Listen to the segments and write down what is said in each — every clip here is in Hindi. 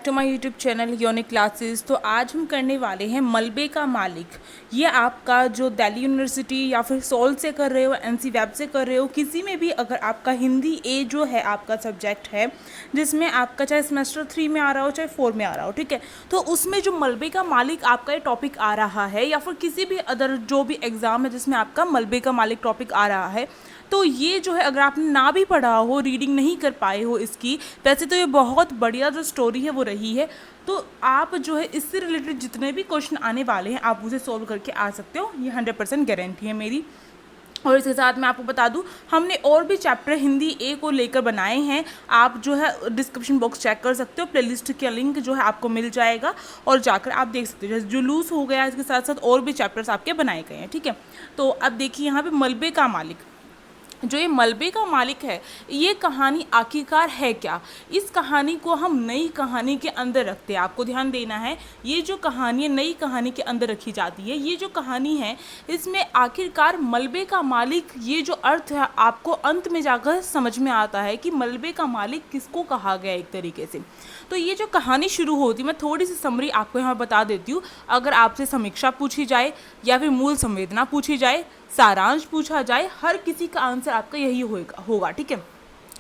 To my YouTube channel unique classes. तो आज हम करने वाले हैं मलबे का मालिक। ये आपका जो दिल्ली यूनिवर्सिटी या फिर सोल से कर रहे हो, एनसी वेब से कर रहे हो, किसी में भी अगर आपका हिंदी ए जो है आपका सब्जेक्ट है जिसमें आपका चाहे सेमेस्टर 3 में आ रहा हो चाहे 4 में आ रहा हो, ठीक है, तो उसमें जो मलबे का मालिक आपका ये टॉपिक आ रहा है या फिर किसी भी अदर जो भी एग्ज़ाम है जिसमें आपका मलबे का मालिक टॉपिक आ रहा है, तो ये जो है अगर आपने ना भी पढ़ा हो, रीडिंग नहीं कर पाए हो इसकी, वैसे तो ये बहुत बढ़िया जो स्टोरी है वो रही है। तो आप जो है इससे रिलेटेड जितने भी क्वेश्चन आने वाले हैं आप उसे सॉल्व करके आ सकते हो, ये 100% गारंटी है मेरी। और इसके साथ मैं आपको बता दूं, हमने और भी चैप्टर हिंदी ए को लेकर बनाए हैं। आप जो है डिस्क्रिप्शन बॉक्स चेक कर सकते हो, प्लेलिस्ट का लिंक जो है आपको मिल जाएगा और जाकर आप देख सकते हो। जैसे जुलूस हो गया, इसके साथ साथ और भी चैप्टर्स आपके बनाए गए हैं, ठीक है। तो अब देखिए यहाँ पे मलबे का मालिक, जो ये मलबे का मालिक है, ये कहानी आखिरकार है क्या। इस कहानी को हम नई कहानी के अंदर रखते हैं। आपको ध्यान देना है, ये जो कहानी है नई कहानी के अंदर रखी जाती है। ये जो कहानी है इसमें आखिरकार मलबे का मालिक, ये जो अर्थ है आपको अंत में जाकर समझ में आता है कि मलबे का मालिक किसको कहा गया एक तरीके से। तो ये जो कहानी शुरू होती है, मैं थोड़ी सी समरी आपको यहाँ बता देती हूँ। अगर आपसे समीक्षा पूछी जाए या फिर मूल संवेदना पूछी जाए, सारांश पूछा जाए, हर किसी का आंसर आपका यही होगा, ठीक है।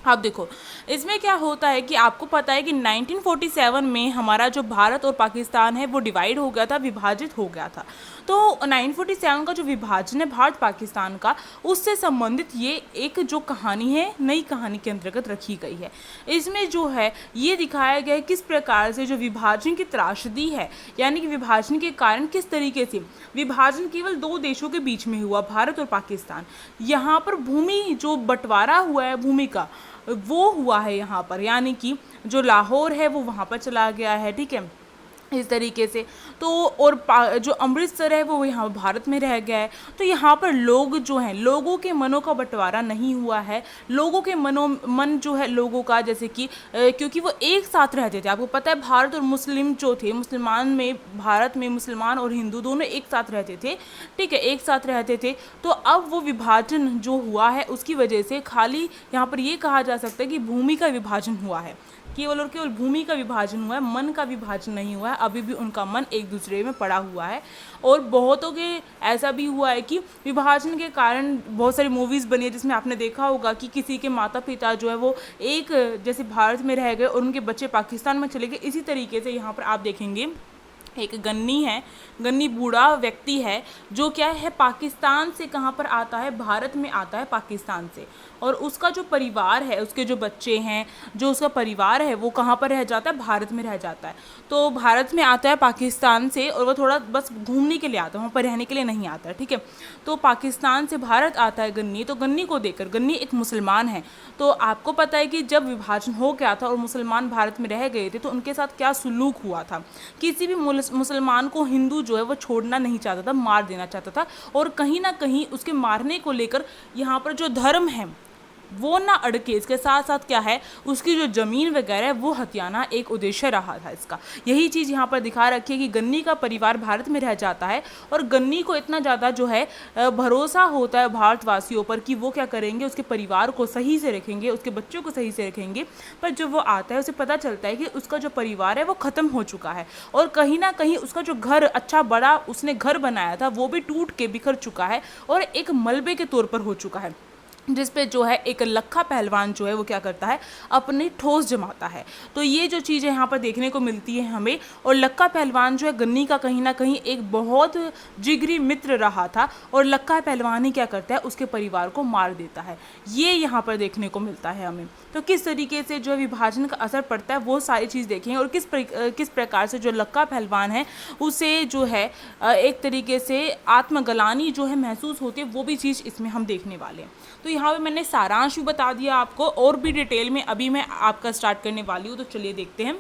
आप देखो इसमें क्या होता है कि आपको पता है कि 1947 में हमारा जो भारत और पाकिस्तान है वो डिवाइड हो गया था, विभाजित हो गया था। तो 1947 का जो विभाजन है भारत पाकिस्तान का, उससे संबंधित ये एक जो कहानी है नई कहानी के अंतर्गत रखी गई है। इसमें जो है ये दिखाया गया है किस प्रकार से जो विभाजन की त्रासदी है, यानी कि विभाजन के कारण किस तरीके से विभाजन केवल दो देशों के बीच में हुआ, भारत और पाकिस्तान। यहाँ पर भूमि जो बंटवारा हुआ है भूमि का, वो हुआ है यहाँ पर, यानी कि जो लाहौर है वो वहाँ पर चला गया है, ठीक है, इस तरीके से। तो और जो अमृतसर है वो यहाँ भारत में रह गया है। तो यहाँ पर लोग जो हैं, लोगों के मनों का बंटवारा नहीं हुआ है। लोगों के मन जो है लोगों का, जैसे कि क्योंकि वो एक साथ रहते थे। आपको पता है भारत और मुस्लिम जो थे, मुसलमान में भारत में मुसलमान और हिंदू दोनों एक साथ रहते थे, ठीक है, एक साथ रहते थे। तो अब वो विभाजन जो हुआ है उसकी वजह से खाली यहाँ पर ये कहा जा सकता है कि भूमि का विभाजन हुआ है, केवल और केवल भूमि का विभाजन हुआ है, मन का विभाजन नहीं हुआ है। अभी भी उनका मन एक दूसरे में पड़ा हुआ है। और बहुतों के ऐसा भी हुआ है कि विभाजन के कारण बहुत सारी मूवीज़ बनी है जिसमें आपने देखा होगा कि किसी के माता पिता जो है वो एक जैसे भारत में रह गए और उनके बच्चे पाकिस्तान में चले गए। इसी तरीके से यहाँ पर आप देखेंगे एक गन्नी है, गन्नी बूढ़ा व्यक्ति है जो क्या है पाकिस्तान से कहाँ पर आता है, भारत में आता है पाकिस्तान से। और उसका जो परिवार है, उसके जो बच्चे हैं, जो उसका परिवार है वो कहाँ पर रह जाता है, भारत में रह जाता है। तो भारत में आता है पाकिस्तान से और वो थोड़ा बस घूमने के लिए आता है, वहाँ पर रहने के लिए नहीं आता है, ठीक है। तो पाकिस्तान से भारत आता है गन्नी, तो गन्नी को देखकर, गन्नी एक मुसलमान है, तो आपको पता है कि जब विभाजन हो गया था और मुसलमान भारत में रह गए थे तो उनके साथ क्या सुलूक हुआ था। किसी भी मुसलमान को हिंदू जो है वो छोड़ना नहीं चाहता था, मार देना चाहता था। और कहीं ना कहीं उसके मारने को लेकर यहाँ पर जो धर्म है वो ना अड़के, इसके साथ साथ क्या है उसकी जो ज़मीन वगैरह है वो हथियाना एक उद्देश्य रहा था इसका। यही चीज़ यहाँ पर दिखा रखी है कि गन्नी का परिवार भारत में रह जाता है और गन्नी को इतना ज़्यादा जो है भरोसा होता है भारतवासियों पर कि वो क्या करेंगे, उसके परिवार को सही से रखेंगे, उसके बच्चों को सही से रखेंगे। पर जब वो आता है उसे पता चलता है कि उसका जो परिवार है वो ख़त्म हो चुका है और कहीं ना कहीं उसका जो घर अच्छा बड़ा उसने घर बनाया था वो भी टूट के बिखर चुका है और एक मलबे के तौर पर हो चुका है, जिस पे जो है एक लखा पहलवान जो है वो क्या करता है, अपनी ठोस जमाता है। तो ये जो चीज़ें यहाँ पर देखने को मिलती है हमें। और लखा पहलवान जो है गन्नी का कहीं ना कहीं एक बहुत जिगरी मित्र रहा था और लखा पहलवान ही क्या करता है, उसके परिवार को मार देता है। ये यहाँ पर देखने को मिलता है हमें। तो किस तरीके से जो विभाजन का असर पड़ता है वो सारी चीज़ देखेंगे और किस प्रकार से जो लक्का पहलवान है उसे जो है एक तरीके से आत्मग्लानि जो है महसूस होती है, वो भी चीज़ इसमें हम देखने वाले हैं। तो यहाँ पे मैंने सारांश भी बता दिया आपको और भी डिटेल में अभी मैं आपका स्टार्ट करने वाली हूँ। तो चलिए देखते हैं।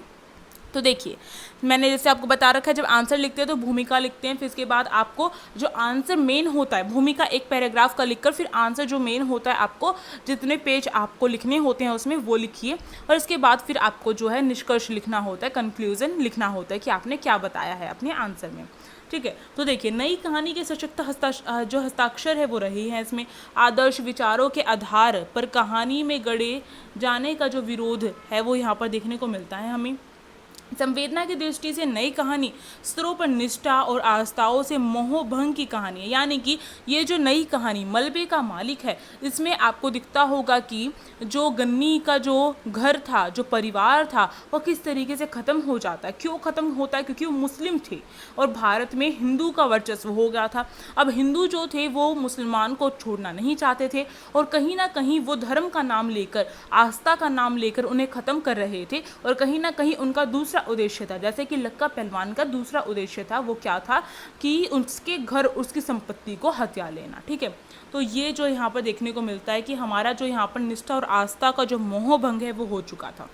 तो देखिए मैंने जैसे आपको बता रखा है, जब आंसर लिखते हैं तो भूमिका लिखते हैं, फिर इसके बाद आपको जो आंसर मेन होता है, भूमिका एक पैराग्राफ का लिखकर फिर आंसर जो मेन होता है आपको जितने पेज आपको लिखने होते हैं उसमें वो लिखिए। और इसके बाद फिर आपको जो है निष्कर्ष लिखना होता है, कंक्लूजन लिखना होता है कि आपने क्या बताया है अपने आंसर में, ठीक है। तो देखिए नई कहानी के सशक्त जो हस्ताक्षर है वो रहे हैं इसमें। आदर्श विचारों के आधार पर कहानी में गढ़े जाने का जो विरोध है वो यहाँ पर देखने को मिलता है हमें। संवेदना की दृष्टि से नई कहानी स्तरों पर निष्ठा और आस्थाओं से मोहभंग की कहानी है। यानी कि ये जो नई कहानी मलबे का मालिक है, इसमें आपको दिखता होगा कि जो गन्नी का जो घर था, जो परिवार था, वो किस तरीके से ख़त्म हो जाता है। क्यों ख़त्म होता है? क्योंकि वो मुस्लिम थे और भारत में हिंदू का वर्चस्व हो गया था। अब हिंदू जो थे वो मुसलमान को छोड़ना नहीं चाहते थे और कहीं ना कहीं वो धर्म का नाम लेकर, आस्था का नाम लेकर उन्हें ख़त्म कर रहे थे। और कहीं ना कहीं उनका दूसरा उद्देश्य था, जैसे कि लक्का पहलवान का दूसरा उद्देश्य था, वो क्या था कि उसके घर, उसकी संपत्ति को हथिया लेना। ठीक है, तो ये जो यहाँ पर देखने को मिलता है कि हमारा जो यहाँ पर निष्ठा और आस्था का जो मोह भंग है वो हो चुका था।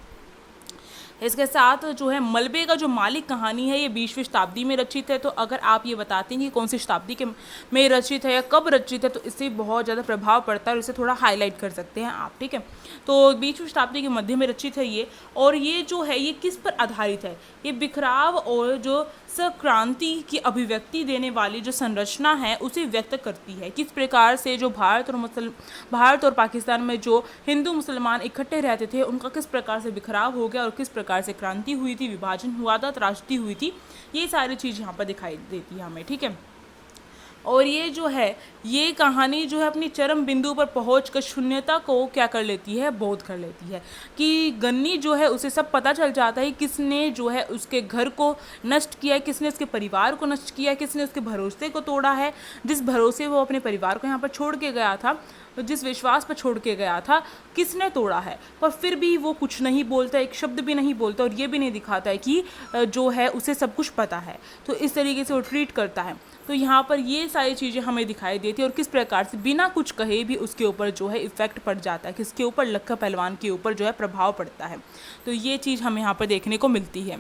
इसके साथ जो है मलबे का जो मालिक कहानी है ये 20वीं शताब्दी में रचित है। तो अगर आप ये बताते हैं कि कौन सी शताब्दी के में रचित है या कब रचित है, तो इससे बहुत ज़्यादा प्रभाव पड़ता है और इसे थोड़ा हाईलाइट कर सकते हैं आप। ठीक है, तो 20वीं शताब्दी के मध्य में रचित है ये। और ये जो है ये किस पर आधारित है? ये बिखराव और जो सक्रांति की अभिव्यक्ति देने वाली जो संरचना है उसे व्यक्त करती है। किस प्रकार से जो भारत और पाकिस्तान में जो हिंदू मुसलमान इकट्ठे रहते थे उनका किस प्रकार से बिखराव हो गया और किस प्रकार से क्रांति हुई थी, विभाजन हुआ था, त्रासदी हुई थी, ये सारी चीज़ यहाँ पर दिखाई देती है हमें। ठीक है, और ये जो है ये कहानी जो है अपनी चरम बिंदु पर पहुंचकर शून्यता को क्या कर लेती है, बोध कर लेती है कि गन्नी जो है उसे सब पता चल जाता है किसने जो है उसके घर को नष्ट किया है, किसने उसके परिवार को नष्ट किया है, किसने उसके भरोसे को तोड़ा है, जिस भरोसे वो अपने परिवार को यहाँ पर छोड़ के गया था, जिस विश्वास पर छोड़ के गया था, किसने तोड़ा है। पर फिर भी वो कुछ नहीं बोलता, एक शब्द भी नहीं बोलता और ये भी नहीं दिखाता है कि जो है उसे सब कुछ पता है। तो इस तरीके से वो ट्रीट करता है। तो यहाँ पर ये सारी चीज़ें हमें दिखाई देती है और किस प्रकार से बिना कुछ कहे भी उसके ऊपर जो है इफ़ेक्ट पड़ जाता है, किसके ऊपर, लक्का पहलवान के ऊपर जो है प्रभाव पड़ता है। तो ये चीज़ हमें यहाँ पर देखने को मिलती है।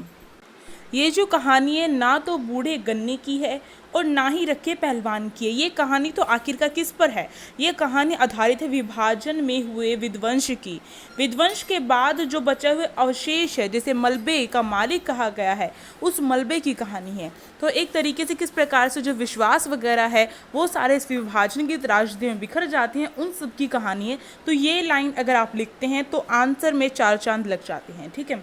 ये जो कहानी है ना तो बूढ़े गन्ने की है और ना ही रखे पहलवान की है। ये कहानी तो आखिरकार किस पर है? ये कहानी आधारित है विभाजन में हुए विध्वंस की। विध्वंस के बाद जो बचे हुए अवशेष है, जिसे मलबे का मालिक कहा गया है, उस मलबे की कहानी है। तो एक तरीके से किस प्रकार से जो विश्वास वगैरह है वो सारे इस विभाजन की त्रासदी में बिखर जाते हैं, उन सब की कहानी है। तो ये लाइन अगर आप लिखते हैं तो आंसर में 4 चांद लग जाते हैं। ठीक है,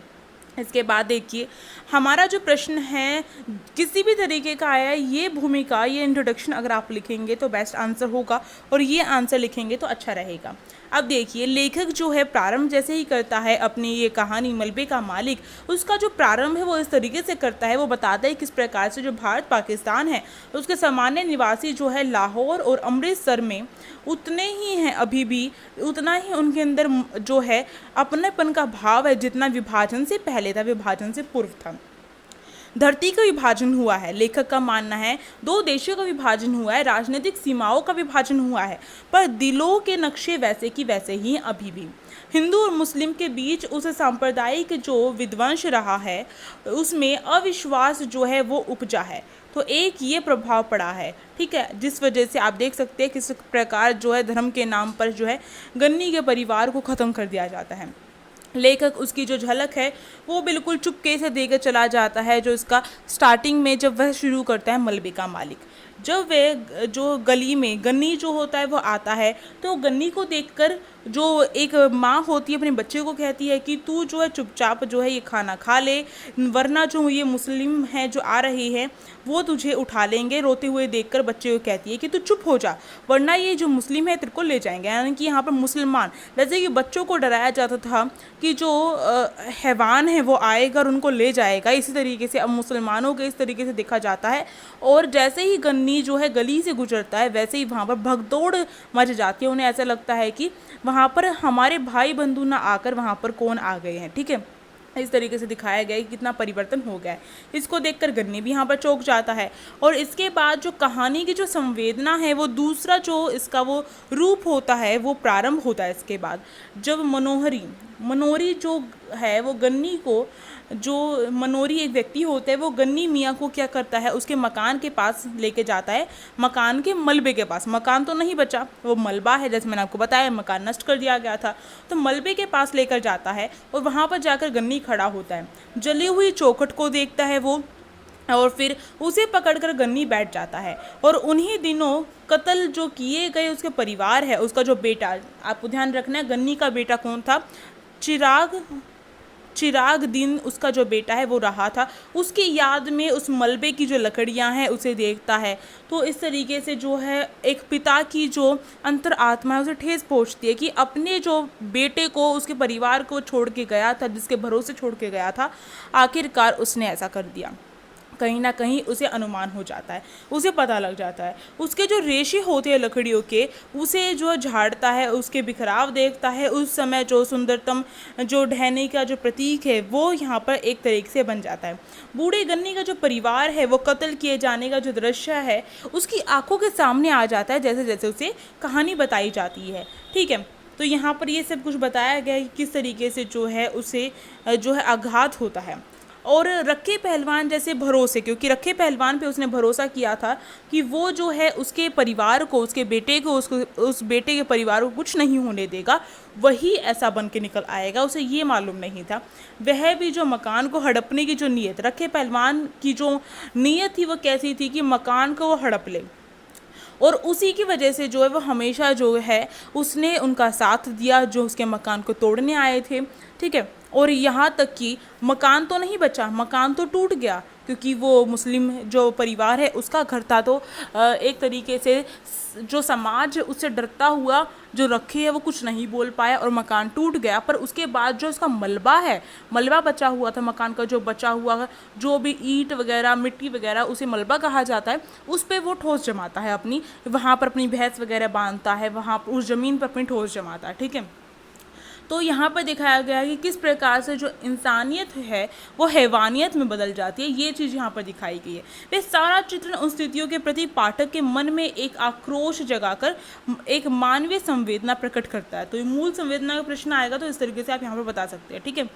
इसके बाद देखिए हमारा जो प्रश्न है किसी भी तरीके का आया है, ये भूमिका, ये इंट्रोडक्शन अगर आप लिखेंगे तो बेस्ट आंसर होगा और ये आंसर लिखेंगे तो अच्छा रहेगा। अब देखिए लेखक जो है प्रारंभ जैसे ही करता है अपनी ये कहानी मलबे का मालिक, उसका जो प्रारंभ है वो इस तरीके से करता है, वो बताता है किस प्रकार से जो भारत पाकिस्तान है उसके सामान्य निवासी जो है लाहौर और अमृतसर में उतने ही हैं, अभी भी उतना ही उनके अंदर जो है अपनेपन का भाव है जितना विभाजन से पहले था, विभाजन से पूर्व था। धरती का विभाजन हुआ है, लेखक का मानना है 2 देशों का विभाजन हुआ है, राजनीतिक सीमाओं का विभाजन हुआ है, पर दिलों के नक्शे वैसे की वैसे ही अभी भी। हिंदू और मुस्लिम के बीच उस सांप्रदायिक जो विध्वंस रहा है उसमें अविश्वास जो है वो उपजा है। तो एक ये प्रभाव पड़ा है। ठीक है, जिस वजह से आप देख सकते हैं किस प्रकार जो है धर्म के नाम पर जो है गन्नी के परिवार को ख़त्म कर दिया जाता है। लेखक उसकी जो झलक है वो बिल्कुल चुपके से देकर चला जाता है, जो इसका स्टार्टिंग में जब वह शुरू करता है मलबे का मालिक। जब वह जो गली में गन्नी जो होता है वो आता है तो गन्नी को देखकर जो एक माँ होती है अपने बच्चे को कहती है कि तू जो है चुपचाप जो है ये खाना खा ले, वरना जो ये मुस्लिम हैं जो आ रहे हैं वो तुझे उठा लेंगे। रोते हुए देखकर बच्चे को कहती है कि तू चुप हो जा, वरना ये जो मुस्लिम है तेरे को ले जाएंगे। यानी कि यहाँ पर मुसलमान, जैसे कि बच्चों को डराया जाता था कि जो हैवान है वो आएगा और उनको ले जाएगा, इसी तरीके से अब मुसलमानों के इस तरीके से देखा जाता है। और जैसे ही गन्नी जो है गली से गुजरता है वैसे ही वहाँ पर भगदौड़ मच जाती है। उन्हें ऐसा लगता है कि वहाँ पर हमारे भाई बंधु ना आकर वहाँ पर कौन आ गए हैं। ठीक है, इस तरीके से दिखाया गया है कि कितना परिवर्तन हो गया है। इसको देखकर गन्नी भी यहाँ पर चौंक जाता है। और इसके बाद जो कहानी की जो संवेदना है वो दूसरा जो इसका वो रूप होता है वो प्रारंभ होता है इसके बाद, जब मनोरी जो है वो गन्नी को, जो मनोरी एक व्यक्ति होता है वो गन्नी मियाँ को क्या करता है, उसके मकान के पास लेके जाता है, मकान के मलबे के पास। मकान तो नहीं बचा, वो मलबा है, जैसे मैंने आपको बताया मकान नष्ट कर दिया गया था, तो मलबे के पास लेकर जाता है और वहाँ पर जाकर गन्नी खड़ा होता है, जली हुई चौखट को देखता है वो, और फिर उसे पकड़कर गन्नी बैठ जाता है। और उन्हीं दिनों कत्ल जो किए गए उसके परिवार है, उसका जो बेटा, आपको ध्यान रखना है गन्नी का बेटा कौन था, चिराग चिराग दिन उसका जो बेटा है वो रहा था, उसकी याद में उस मलबे की जो लकड़ियां हैं उसे देखता है। तो इस तरीके से जो है एक पिता की जो अंतर आत्मा है उसे ठेस पहुंचती है कि अपने जो बेटे को, उसके परिवार को छोड़ के गया था, जिसके भरोसे छोड़ के गया था, आखिरकार उसने ऐसा कर दिया। कहीं ना कहीं उसे अनुमान हो जाता है, उसे पता लग जाता है। उसके जो रेशे होते हैं लकड़ियों के, उसे जो झाड़ता है, उसके बिखराव देखता है। उस समय जो सुंदरतम जो ढहने का जो प्रतीक है वो यहाँ पर एक तरीके से बन जाता है। बूढ़े गन्नी का जो परिवार है वो कत्ल किए जाने का जो दृश्य है उसकी आंखों के सामने आ जाता है जैसे जैसे उसे कहानी बताई जाती है। ठीक है, तो यहाँ पर ये सब कुछ बताया गया है कि किस तरीके से जो है उसे जो है आघात होता है। और रखे पहलवान जैसे भरोसे, क्योंकि रखे पहलवान पे उसने भरोसा किया था कि वो जो है उसके परिवार को, उसके बेटे को, उस बेटे के परिवार को कुछ नहीं होने देगा, वही ऐसा बन के निकल आएगा। उसे ये मालूम नहीं था। वह भी जो मकान को हड़पने की जो नीयत, रखे पहलवान की जो नीयत थी वो कैसी थी कि मकान को वो हड़प ले, और उसी की वजह से जो है वो हमेशा जो है उसने उनका साथ दिया जो उसके मकान को तोड़ने आए थे। ठीक है, और यहाँ तक कि मकान तो नहीं बचा, मकान तो टूट गया, क्योंकि वो मुस्लिम जो परिवार है उसका घर था। तो एक तरीके से जो समाज उससे डरता हुआ जो रखे है वो कुछ नहीं बोल पाया और मकान टूट गया। पर उसके बाद जो इसका मलबा है, मलबा बचा हुआ था मकान का, जो बचा हुआ जो भी ईंट वगैरह, मिट्टी वगैरह, उसे मलबा कहा जाता है, उस पर वो ठोस जमाता है अपनी, वहाँ पर अपनी भैंस वगैरह बांधता है, वहाँ पर उस ज़मीन पर अपनी ठोस जमाता है। ठीक है, तो यहाँ पर दिखाया गया है कि किस प्रकार से जो इंसानियत है वो हैवानियत में बदल जाती है, ये चीज़ यहाँ पर दिखाई गई है। वह सारा चित्रण उन स्थितियों के प्रति पाठक के मन में एक आक्रोश जगाकर एक मानवीय संवेदना प्रकट करता है। तो ये मूल संवेदना का प्रश्न आएगा तो इस तरीके से आप यहाँ पर बता सकते हैं। ठीक है,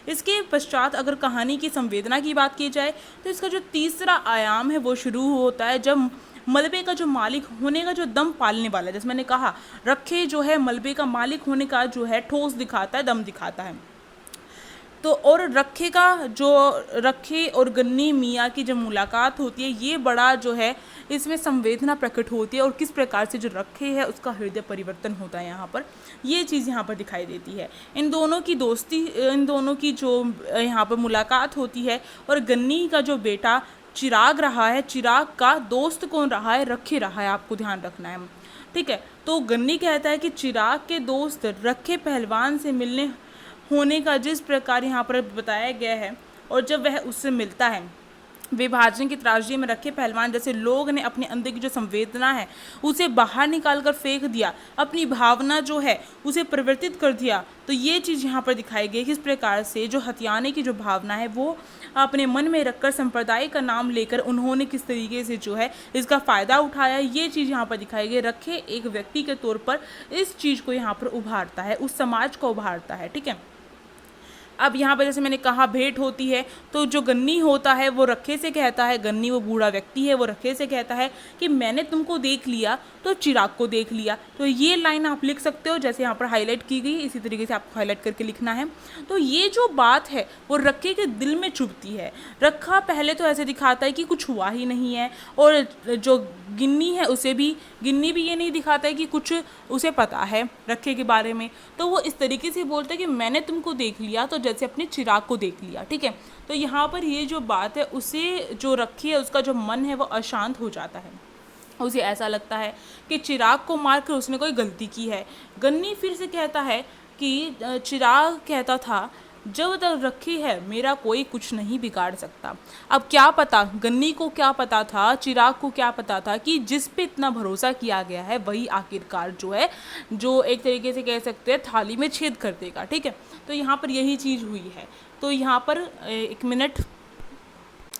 इसके पश्चात अगर कहानी की संवेदना की बात की जाए तो इसका जो तीसरा आयाम है वो शुरू होता है जब मलबे का जो मालिक होने का जो दम पालने वाला है, जैसे मैंने कहा रखे जो है मलबे का मालिक होने का जो है ठोस दिखाता है, दम दिखाता है। तो और रखे और गन्नी मियाँ की जब मुलाकात होती है, ये बड़ा जो है इसमें संवेदना प्रकट होती है और किस प्रकार से जो रखे है उसका हृदय परिवर्तन होता है। यहाँ पर ये चीज़ यहाँ पर दिखाई देती है। इन दोनों की दोस्ती, इन दोनों की जो यहाँ पर मुलाकात होती है, और गन्नी का जो बेटा चिराग रहा है, चिराग का दोस्त कौन रहा है? रखे रहा है, आपको ध्यान रखना है। ठीक है, तो गन्नी कहता है कि चिराग के दोस्त रखे पहलवान से मिलने होने का जिस प्रकार यहाँ पर बताया गया है, और जब वह उससे मिलता है, विभाजन की त्रासदी में रखे पहलवान जैसे लोग ने अपने अंदर की जो संवेदना है उसे बाहर निकाल कर फेंक दिया, अपनी भावना जो है उसे परिवर्तित कर दिया। तो ये चीज़ यहाँ पर दिखाई गई किस प्रकार से जो हथियाने की जो भावना है वो अपने मन में रखकर संप्रदाय का नाम लेकर उन्होंने किस तरीके से जो है इसका फ़ायदा उठाया, ये चीज़ यहाँ पर दिखाई गई। रखे एक व्यक्ति के तौर पर इस चीज़ को यहाँ पर उभारता है, उस समाज को उभारता है। ठीक है, अब यहाँ पर जैसे मैंने कहा भेंट होती है, तो जो गन्नी होता है वो रखे से कहता है, गन्नी वो बूढ़ा व्यक्ति है, वो रखे से कहता है कि मैंने तुमको देख लिया तो चिराग को देख लिया। तो ये लाइन आप लिख सकते हो, जैसे यहाँ पर हाईलाइट की गई, इसी तरीके से आपको हाईलाइट करके लिखना है। तो ये जो बात है वो रखे के दिल में चुभती है। रखा पहले तो ऐसे दिखाता है कि कुछ हुआ ही नहीं है, और जो गिन्नी है उसे भी, गिन्नी भी ये नहीं दिखाता है कि कुछ उसे पता है रखे के बारे में। तो वो इस तरीके से बोलता है कि मैंने तुमको देख लिया, तो जैसे अपने चिराग को देख लिया। ठीक है, तो यहाँ पर ये जो बात है उसे जो रखी है उसका जो मन है वो अशांत हो जाता है। उसे ऐसा लगता है कि चिराग को मारकर उसने कोई गलती की है। गन्नी फिर से कहता है कि चिराग कहता था जब तक रखी है मेरा कोई कुछ नहीं बिगाड़ सकता। अब क्या पता, गन्नी को क्या पता था, चिराग को क्या पता था कि जिस पे इतना भरोसा किया गया है वही आखिरकार जो है, जो एक तरीके से कह सकते हैं थाली में छेद कर देगा। ठीक है, तो यहाँ पर यही चीज़ हुई है। तो यहाँ पर एक मिनट,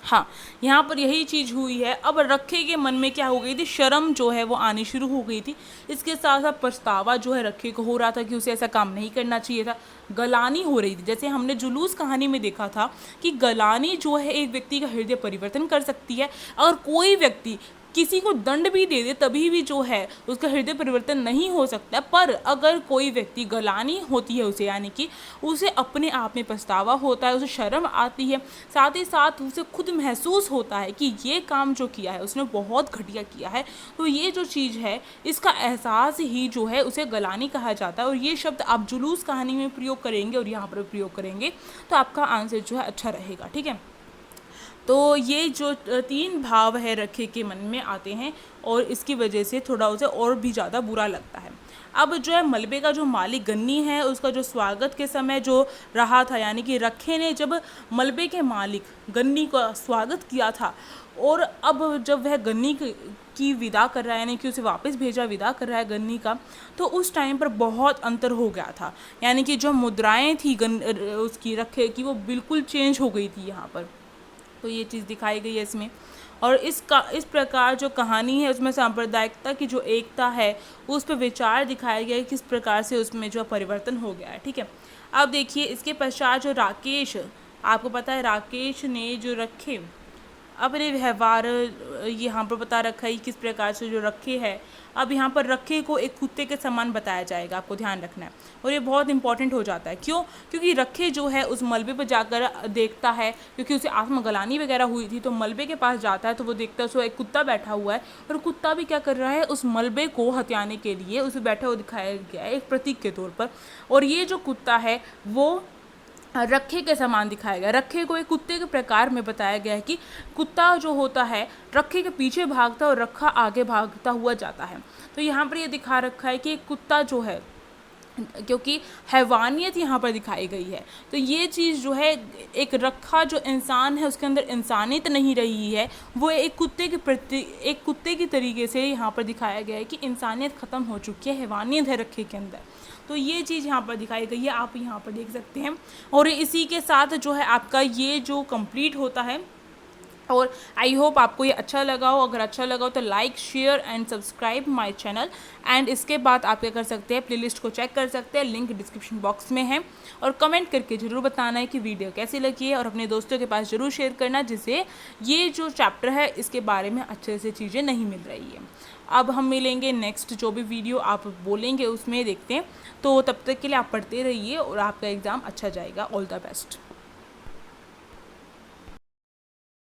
हाँ, यहाँ पर यही चीज़ हुई है। अब रखे के मन में क्या हो गई थी, शर्म जो है वो आनी शुरू हो गई थी। इसके साथ साथ पछतावा जो है रखे को हो रहा था कि उसे ऐसा काम नहीं करना चाहिए था। गलानी हो रही थी, जैसे हमने जुलूस कहानी में देखा था कि गलानी जो है एक व्यक्ति का हृदय परिवर्तन कर सकती है। अगर कोई व्यक्ति किसी को दंड भी दे दे तभी भी जो है उसका हृदय परिवर्तन नहीं हो सकता। पर अगर कोई व्यक्ति गलानी होती है उसे, यानी कि उसे अपने आप में पछतावा होता है, उसे शर्म आती है, साथ ही साथ उसे खुद महसूस होता है कि ये काम जो किया है उसने बहुत घटिया किया है, तो ये जो चीज़ है इसका एहसास ही जो है उसे गलानी कहा जाता है। और ये शब्द आप जुलूस कहानी में प्रयोग करेंगे और यहाँ पर प्रयोग करेंगे तो आपका आंसर जो है अच्छा रहेगा। ठीक है, तो ये जो 3 भाव है रखे के मन में आते हैं और इसकी वजह से थोड़ा उसे और भी ज़्यादा बुरा लगता है। अब जो है मलबे का जो मालिक गन्नी है उसका जो स्वागत के समय जो रहा था, यानी कि रखे ने जब मलबे के मालिक गन्नी का स्वागत किया था और अब जब वह गन्नी की विदा कर रहा है, यानी कि उसे वापस भेजा विदा कर रहा है गन्नी का, तो उस टाइम पर बहुत अंतर हो गया था। यानी कि जो मुद्राएं थी उसकी रखे की वो बिल्कुल चेंज हो गई थी यहाँ पर। तो ये चीज़ दिखाई गई है इसमें। और इस प्रकार जो कहानी है उसमें सांप्रदायिकता की जो एकता है उस पर विचार दिखाया गया है, किस प्रकार से उसमें जो परिवर्तन हो गया है। ठीक है, अब देखिए इसके पश्चात जो राकेश, आपको पता है राकेश ने जो रखे अपने व्यवहार यहाँ पर बता रखा है किस प्रकार से जो रखे है। अब यहाँ पर रखे को एक कुत्ते के समान बताया जाएगा, आपको ध्यान रखना है। और ये बहुत इंपॉर्टेंट हो जाता है, क्यों? क्योंकि रखे जो है उस मलबे पर जाकर देखता है, क्योंकि उसे आत्मगलानी वगैरह हुई थी, तो मलबे के पास जाता है तो वो देखता है उसको एक कुत्ता बैठा हुआ है और कुत्ता भी क्या कर रहा है, उस मलबे को हथियाने के लिए उसे बैठा हुआ दिखाया गया है एक प्रतीक के तौर पर। और ये जो कुत्ता है वो रखे के समान दिखाया गया। रखे को एक कुत्ते के प्रकार में बताया गया है कि कुत्ता जो होता है रखे के पीछे भागता और रखा आगे भागता हुआ जाता है। तो यहाँ पर ये दिखा रखा है कि कुत्ता जो है, क्योंकि हैवानियत यहाँ पर दिखाई गई है, तो ये चीज़ जो है एक रखा जो इंसान है उसके अंदर इंसानियत नहीं रही है, वो एक कुत्ते की तरीके से यहाँ पर दिखाया गया है कि इंसानियत ख़त्म हो चुकी है, हैवानियत है रखे के अंदर। तो ये चीज़ यहाँ पर दिखाई गई है, आप यहाँ पर देख सकते हैं। और इसी के साथ जो है आपका ये जो कंप्लीट होता है। और आई होप आपको ये अच्छा लगा हो। अगर अच्छा लगा हो तो like, share and subscribe my channel. And इसके बाद आप क्या कर सकते हैं, प्लेलिस्ट को चेक कर सकते हैं, लिंक डिस्क्रिप्शन बॉक्स में है। और कमेंट करके ज़रूर बताना है कि वीडियो कैसी लगी है और अपने दोस्तों के पास ज़रूर शेयर करना जिसे ये जो चैप्टर है इसके बारे में अच्छे से चीज़ें नहीं मिल रही है। अब हम मिलेंगे नेक्स्ट जो भी वीडियो आप बोलेंगे उसमें, देखते हैं। तो तब तक के लिए आप पढ़ते रहिए और आपका एग्ज़ाम अच्छा जाएगा। All the best.